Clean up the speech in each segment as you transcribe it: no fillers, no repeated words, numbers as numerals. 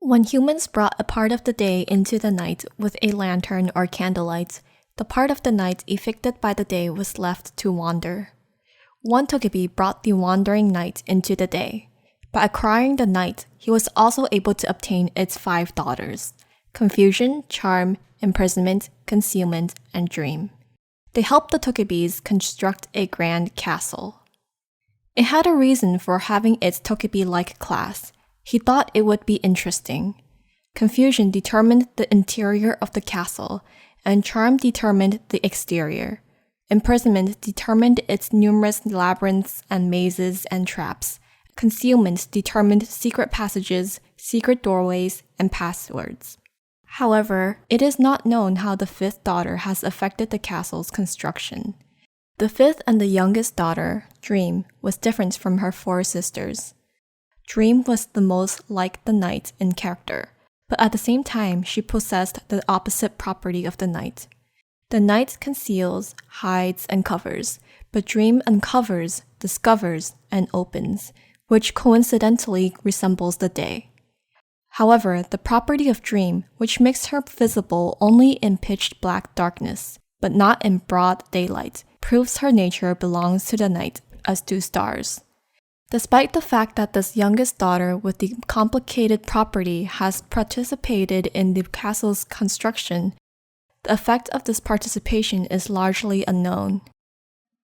When humans brought a part of the day into the night with a lantern or candlelight, the part of the night affected by the day was left to wander. One Togepi brought the wandering night into the day. By acquiring the night, he was also able to obtain its 5 daughters: confusion, charm, imprisonment, concealment, and dream. They helped the Tokebis construct a grand castle. It had a reason for having its Togepi-like class. He thought it would be interesting. Confusion determined the interior of the castle, and charm determined the exterior. Imprisonment determined its numerous labyrinths and mazes and traps. Concealment determined secret passages, secret doorways, and passwords. However, it is not known how the 5th daughter has affected the castle's construction. The 5th and the youngest daughter, Dream, was different from her 4 sisters. Dream was the most like the night in character, but at the same time she possessed the opposite property of the night. The night conceals, hides, and covers, but Dream uncovers, discovers, and opens, which coincidentally resembles the day. However, the property of Dream, which makes her visible only in pitch black darkness, but not in broad daylight, proves her nature belongs to the night, as do stars. Despite the fact that this youngest daughter with the complicated property has participated in the castle's construction, the effect of this participation is largely unknown.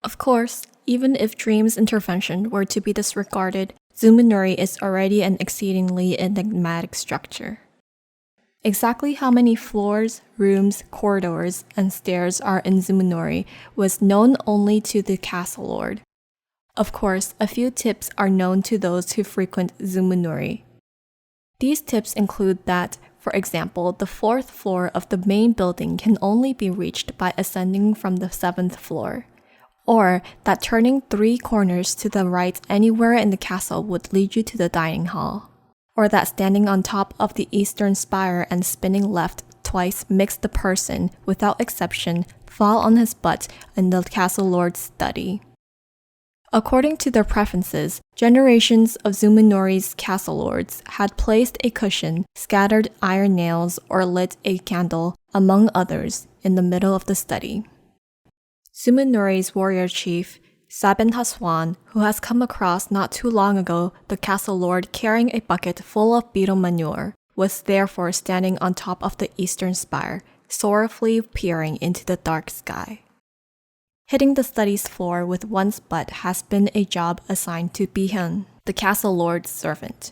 Of course, even if Dream's intervention were to be disregarded, Zuminori is already an exceedingly enigmatic structure. Exactly how many floors, rooms, corridors, and stairs are in Zuminori was known only to the castle lord. Of course, a few tips are known to those who frequent Zuminori. These tips include that, for example, the 4th floor of the main building can only be reached by ascending from the 7th floor, or that turning 3 corners to the right anywhere in the castle would lead you to the dining hall, or that standing on top of the eastern spire and spinning left twice makes the person, without exception, fall on his butt in the castle lord's study. According to their preferences, generations of Zuminori's castle lords had placed a cushion, scattered iron nails, or lit a candle, among others, in the middle of the study. Zuminori's warrior chief, Saben Haswan, who has come across not too long ago the castle lord carrying a bucket full of beetle manure, was therefore standing on top of the eastern spire, sorrowfully peering into the dark sky. Hitting the study's floor with one's butt has been a job assigned to Bihyun, the castle lord's servant.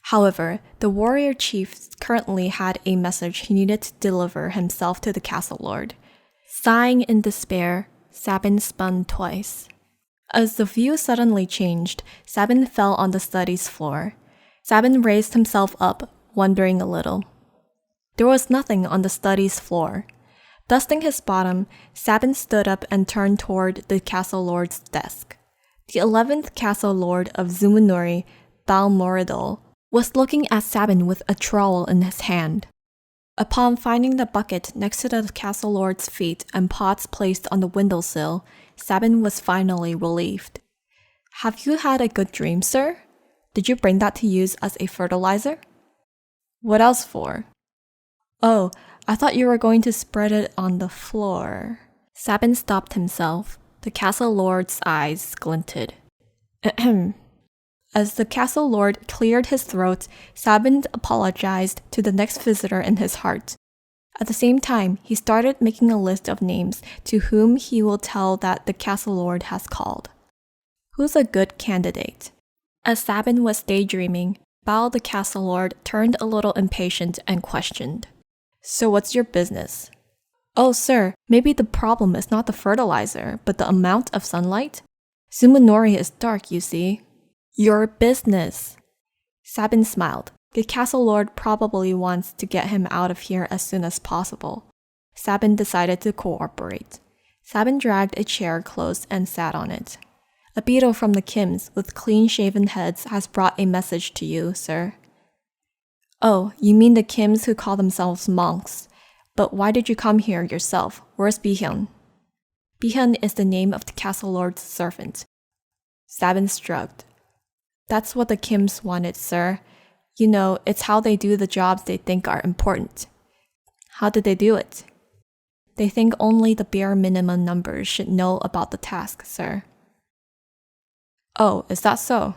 However, the warrior chief currently had a message he needed to deliver himself to the castle lord. Sighing in despair, Saben spun twice. As the view suddenly changed, Saben fell on the study's floor. Saben raised himself up, wondering a little. There was nothing on the study's floor. Dusting his bottom, Saben stood up and turned toward the castle lord's desk. The 11th castle lord of Zuminori, Balmoradol, was looking at Saben with a trowel in his hand. Upon finding the bucket next to the castle lord's feet and pots placed on the windowsill, Saben was finally relieved. "Have you had a good dream, sir? Did you bring that to use as a fertilizer?" "What else for?" "Oh, I thought you were going to spread it on the floor." Saben stopped himself. The castle lord's eyes glinted. Ahem. As the castle lord cleared his throat, Saben apologized to the next visitor in his heart. At the same time, he started making a list of names to whom he will tell that the castle lord has called. Who's a good candidate? As Saben was daydreaming, Bao the castle lord turned a little impatient and questioned. "So what's your business?" "Oh, sir, maybe the problem is not the fertilizer, but the amount of sunlight? Zuminori is dark, you see." "Your business." Saben smiled. The castle lord probably wants to get him out of here as soon as possible. Saben decided to cooperate. Saben dragged a chair close and sat on it. "A beetle from the Kims with clean-shaven heads has brought a message to you, sir." "Oh, you mean the Kims who call themselves monks. But why did you come here yourself? Where's Bihyun?" "Bihyun is the name of the castle lord's servant." Saben shrugged. "That's what the Kims wanted, sir. You know, it's how they do the jobs they think are important. How did they do it? They think only the bare minimum numbers should know about the task, sir. Oh, is that so?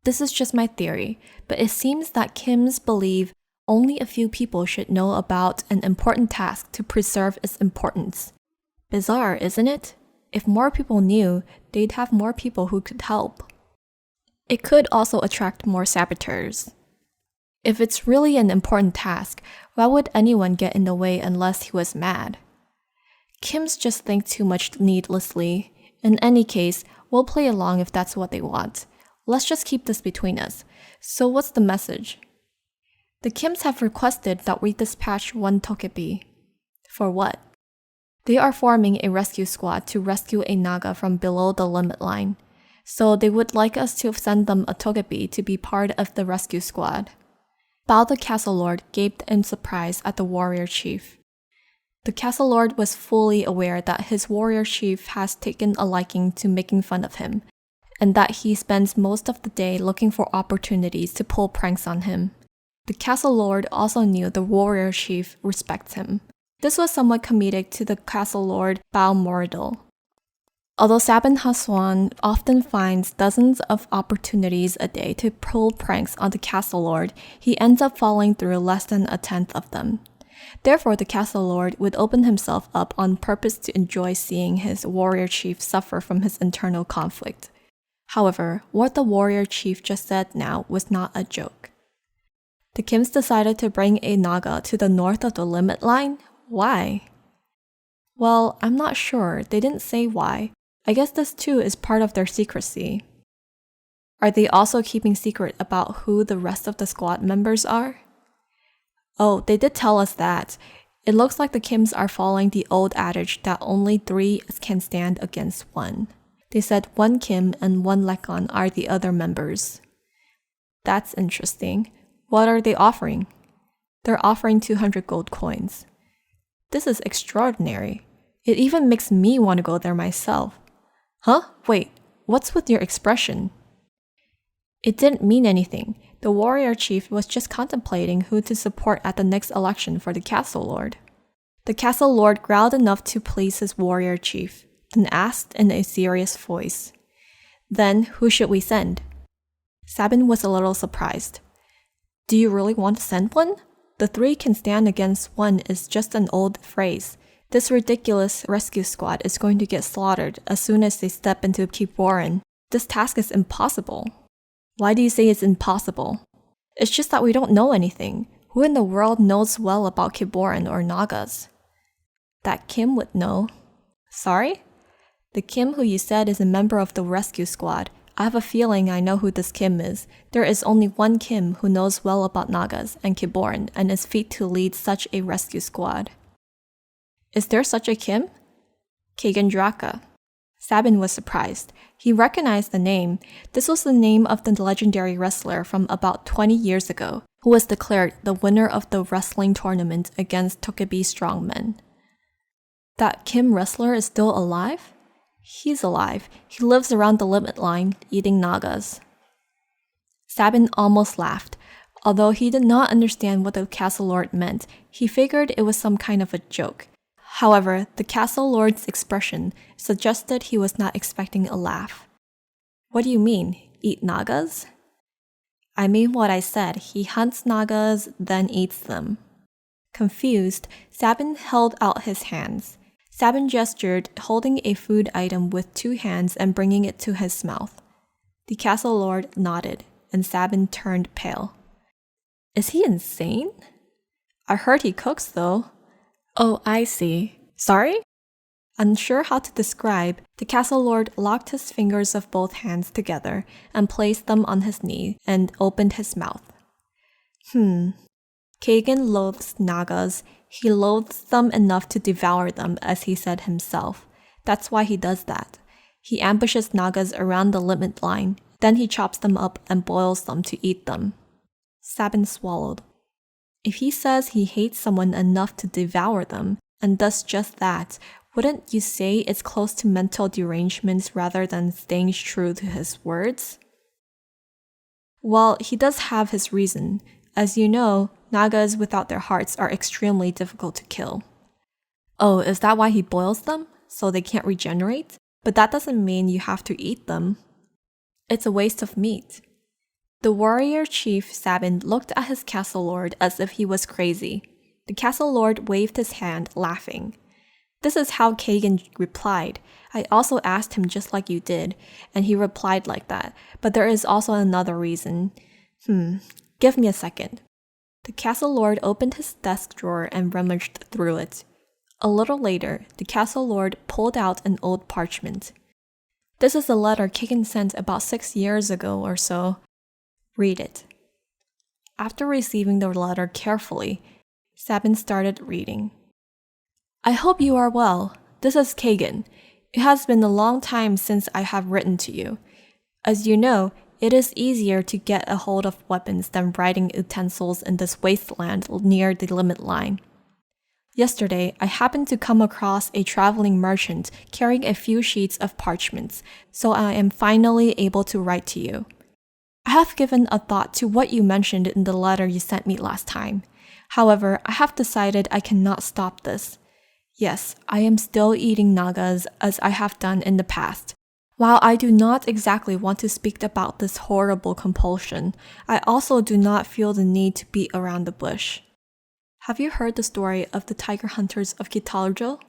This is just my theory, but it seems that Kims believe only a few people should know about an important task to preserve its importance. Bizarre, isn't it? If more people knew, they'd have more people who could help. It could also attract more saboteurs. If it's really an important task, why would anyone get in the way unless he was mad? Kims just think too much needlessly. In any case, we'll play along if that's what they want. Let's just keep this between us. So what's the message? The Kims have requested that we dispatch one togepi. For what? They are forming a rescue squad to rescue a Naga from below the limit line. So they would like us to send them a togepi to be part of the rescue squad. Bao the Castle Lord gaped in surprise at the warrior chief. The Castle Lord was fully aware that his warrior chief has taken a liking to making fun of him, and that he spends most of the day looking for opportunities to pull pranks on him. The Castle Lord also knew the warrior chief respects him. This was somewhat comedic to the Castle Lord Bao Moridel. Although Saben Haswan often finds dozens of opportunities a day to pull pranks on the Castle Lord, he ends up falling through less than a tenth of them. Therefore, the Castle Lord would open himself up on purpose to enjoy seeing his warrior chief suffer from his internal conflict. However, what the warrior chief just said now was not a joke. The Kims decided to bring a Naga to the north of the limit line? Why? Well, I'm not sure. They didn't say why. I guess this too is part of their secrecy. Are they also keeping secret about who the rest of the squad members are? Oh, they did tell us that. It looks like the Kims are following the old adage that only 3 can stand against 1. They said 1 Kim and 1 Lekon are the other members. That's interesting. What are they offering? They're offering 200 gold coins. This is extraordinary. It even makes me want to go there myself. Huh? Wait, what's with your expression? It didn't mean anything. The warrior chief was just contemplating who to support at the next election for the Castle Lord. The Castle Lord growled enough to please his warrior chief, then asked in a serious voice, "Then who should we send?" Saben was a little surprised. Do you really want to send one? The 3 can stand against 1 is just an old phrase. This ridiculous rescue squad is going to get slaughtered as soon as they step into Kiboran. This task is impossible. Why do you say it's impossible? It's just that we don't know anything. Who in the world knows well about Kiboran or Nagas? That Kim would know. Sorry? The Kim who you said is a member of the rescue squad. I have a feeling I know who this Kim is. There is only 1 Kim who knows well about Nagas and Kiboran and is fit to lead such a rescue squad. Is there such a Kim? Kagan Draca. Saben was surprised. He recognized the name. This was the name of the legendary wrestler from about 20 years ago, who was declared the winner of the wrestling tournament against Tokebi strongmen. That Kim wrestler is still alive? He's alive. He lives around the limit line, eating Nagas. Saben almost laughed. Although he did not understand what the Castle Lord meant, he figured it was some kind of a joke. However, the Castle Lord's expression suggested he was not expecting a laugh. What do you mean, eat Nagas? I mean what I said. He hunts Nagas, then eats them. Confused, Saben held out his hands. Saben gestured, holding a food item with 2 hands and bringing it to his mouth. The Castle Lord nodded, and Saben turned pale. Is he insane? I heard he cooks, though. Oh, I see. Sorry? Unsure how to describe, the Castle Lord locked his fingers of both hands together and placed them on his knee and opened his mouth. Kagan loathes Nagas. He loathes them enough to devour them, as he said himself. That's why he does that. He ambushes Nagas around the limit line, then he chops them up and boils them to eat them. Saben swallowed. If he says he hates someone enough to devour them, and does just that, wouldn't you say it's close to mental derangements rather than staying true to his words? Well, he does have his reason. As you know, Nagas without their hearts are extremely difficult to kill. Oh, is that why he boils them? So they can't regenerate? But that doesn't mean you have to eat them. It's a waste of meat. The warrior chief Saben looked at his castle lord as if he was crazy. The castle lord waved his hand, laughing. This is how Kagan replied. I also asked him just like you did, and he replied like that. But there is also another reason. Give me a second. The castle lord opened his desk drawer and rummaged through it. A little later, the castle lord pulled out an old parchment. This is a letter Kagan sent about 6 years ago or so. Read it. After receiving the letter carefully, Saben started reading. I hope you are well. This is Kagan. It has been a long time since I have written to you. As you know, it is easier to get a hold of weapons than writing utensils in this wasteland near the limit line. Yesterday, I happened to come across a traveling merchant carrying a few sheets of parchments, so I am finally able to write to you. I have given a thought to what you mentioned in the letter you sent me last time. However, I have decided I cannot stop this. Yes, I am still eating nagas as I have done in the past. While I do not exactly want to speak about this horrible compulsion, I also do not feel the need to beat around the bush. Have you heard the story of the tiger hunters of Kitaljo?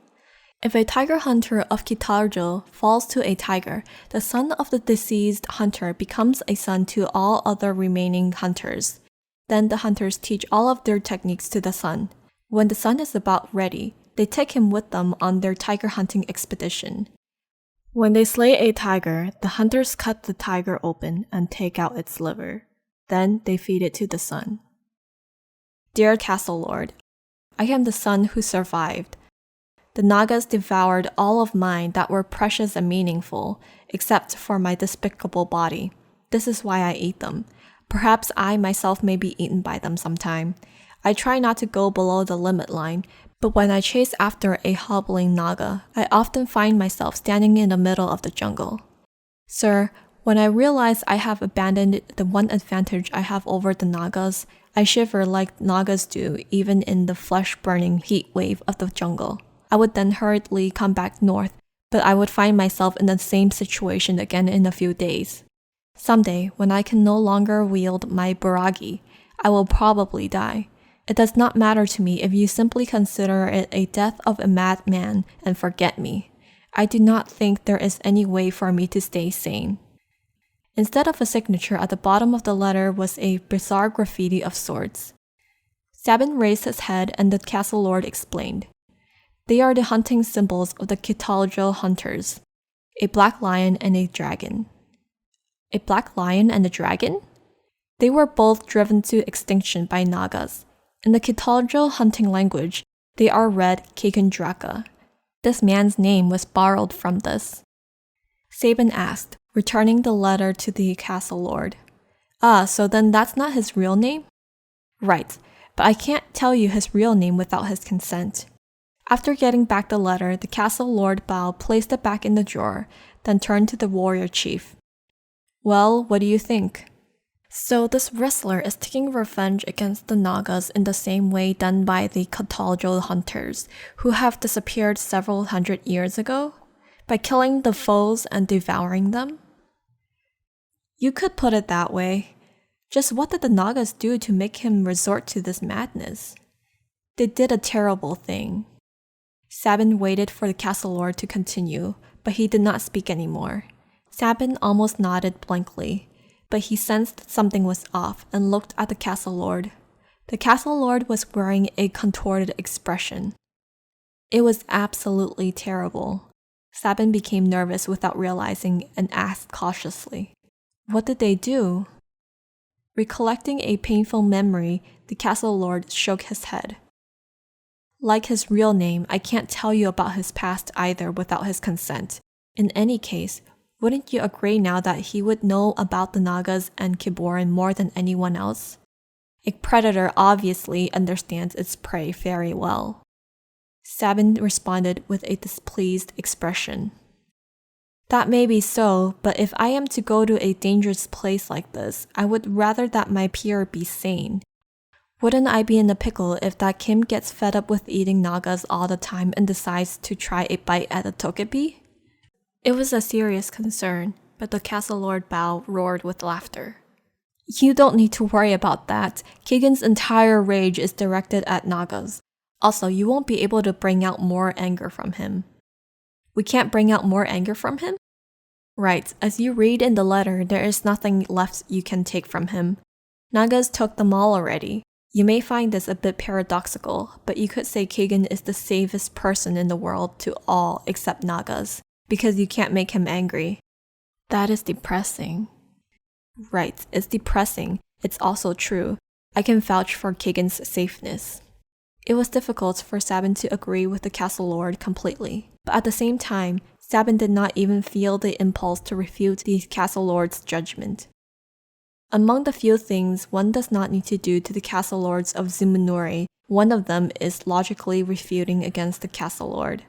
If a tiger hunter of Kitaljo falls to a tiger, the son of the deceased hunter becomes a son to all other remaining hunters. Then the hunters teach all of their techniques to the son. When the son is about ready, they take him with them on their tiger hunting expedition. When they slay a tiger, the hunters cut the tiger open and take out its liver. Then they feed it to the son. Dear Castle Lord, I am the son who survived. The Nagas devoured all of mine that were precious and meaningful, except for my despicable body. This is why I eat them. Perhaps I myself may be eaten by them sometime. I try not to go below the limit line, but when I chase after a hobbling Naga, I often find myself standing in the middle of the jungle. Sir, when I realize I have abandoned the one advantage I have over the Nagas, I shiver like Nagas do even in the flesh-burning heat wave of the jungle. I would then hurriedly come back north, but I would find myself in the same situation again in a few days. Someday, when I can no longer wield my buragi, I will probably die. It does not matter to me if you simply consider it a death of a madman and forget me. I do not think there is any way for me to stay sane. Instead of a signature at the bottom of the letter was a bizarre graffiti of swords. Saben raised his head and the castle lord explained. They are the hunting symbols of the Kitaljo hunters. A black lion and a dragon. A black lion and a dragon? They were both driven to extinction by Nagas. In the Kitaljo hunting language, they are read Kagan Draca. This man's name was borrowed from this. Saben asked, returning the letter to the castle lord. So then that's not his real name? Right, but I can't tell you his real name without his consent. After getting back the letter, the castle lord Bao placed it back in the drawer, then turned to the warrior chief. Well, what do you think? So this wrestler is taking revenge against the Nagas in the same way done by the Kitaljo hunters, who have disappeared several hundred years ago, by killing the foes and devouring them? You could put it that way. Just what did the Nagas do to make him resort to this madness? They did a terrible thing. Saben waited for the castle lord to continue, but he did not speak anymore. Saben almost nodded blankly, but he sensed something was off and looked at the castle lord. The castle lord was wearing a contorted expression. It was absolutely terrible. Saben became nervous without realizing and asked cautiously, "What did they do?" Recollecting a painful memory, the castle lord shook his head. Like his real name, I can't tell you about his past either without his consent. In any case, wouldn't you agree now that he would know about the Nagas and Kiboran more than anyone else? A predator obviously understands its prey very well. Saben responded with a displeased expression. That may be so, but if I am to go to a dangerous place like this, I would rather that my peer be sane. Wouldn't I be in a pickle if that Kim gets fed up with eating nagas all the time and decides to try a bite at a togepi? It was a serious concern, but the castle lord Bao roared with laughter. You don't need to worry about that. Kagan's entire rage is directed at nagas. Also, you won't be able to bring out more anger from him. We can't bring out more anger from him? Right, as you read in the letter, there is nothing left you can take from him. Nagas took them all already. You may find this a bit paradoxical, but you could say Kagan is the safest person in the world to all except Nagas, because you can't make him angry. That is depressing. Right, it's depressing. It's also true. I can vouch for Kagan's safeness. It was difficult for Saben to agree with the castle lord completely, but at the same time, Saben did not even feel the impulse to refute the castle lord's judgment. Among the few things one does not need to do to the castle lords of Zuminori, one of them is logically refuting against the castle lord.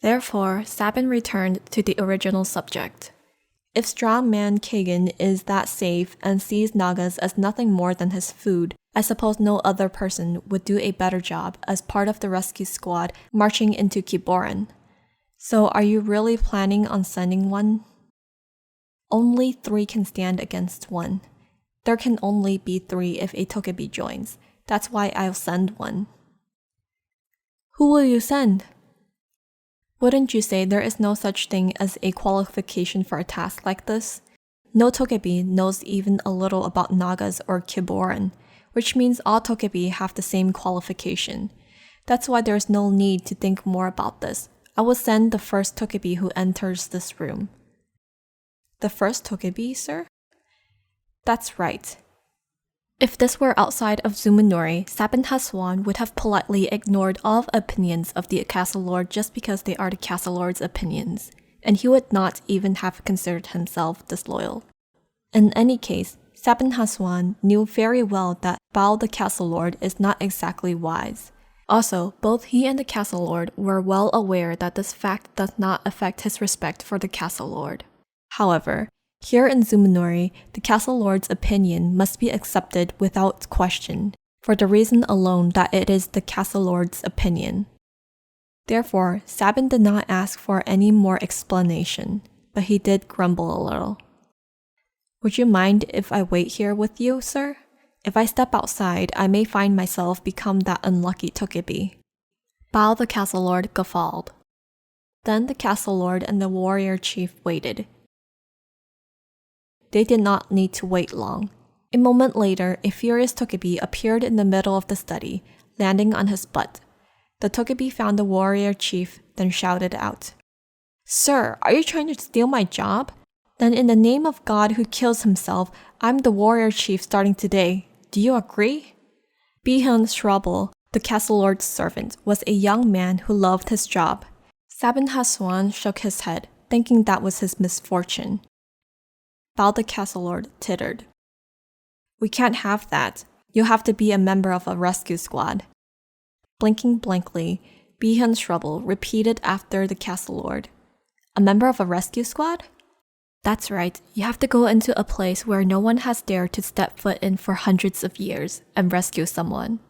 Therefore, Saben returned to the original subject. If strongman Kagan is that safe and sees nagas as nothing more than his food, I suppose no other person would do a better job as part of the rescue squad marching into Kiboran. So are you really planning on sending one? Only 3 can stand against 1. There can only be 3 if a togepi joins. That's why I'll send one. Who will you send? Wouldn't you say there is no such thing as a qualification for a task like this? No togepi knows even a little about nagas or Kiboran, which means all togepi have the same qualification. That's why there is no need to think more about this. I will send the first togepi who enters this room. The first togepi, sir? That's right. If this were outside of Zuminori, Saben Haswan would have politely ignored all opinions of the castle lord just because they are the castle lord's opinions, and he would not even have considered himself disloyal. In any case, Saben Haswan knew very well that Bao the castle lord is not exactly wise. Also, both he and the castle lord were well aware that this fact does not affect his respect for the castle lord. However, here in Zuminori, the castle lord's opinion must be accepted without question, for the reason alone that it is the castle lord's opinion. Therefore, Saben did not ask for any more explanation, but he did grumble a little. Would you mind if I wait here with you, sir? If I step outside, I may find myself become that unlucky togepi. Bao the castle lord guffawed. Then the castle lord and the warrior chief waited. They did not need to wait long. A moment later, a furious togepi appeared in the middle of the study, landing on his butt. The togepi found the warrior chief, then shouted out, "Sir, are you trying to steal my job? Then in the name of God who kills himself, I'm the warrior chief starting today. Do you agree?" Bihan Shrubble, the castle lord's servant, was a young man who loved his job. Saben Haswan shook his head, thinking that was his misfortune. Bao the castle lord tittered. "We can't have that. You'll have to be a member of a rescue squad." Blinking blankly, Bihan Shrubble repeated after the castle lord. "A member of a rescue squad?" "That's right. You have to go into a place where no one has dared to step foot in for hundreds of years and rescue someone."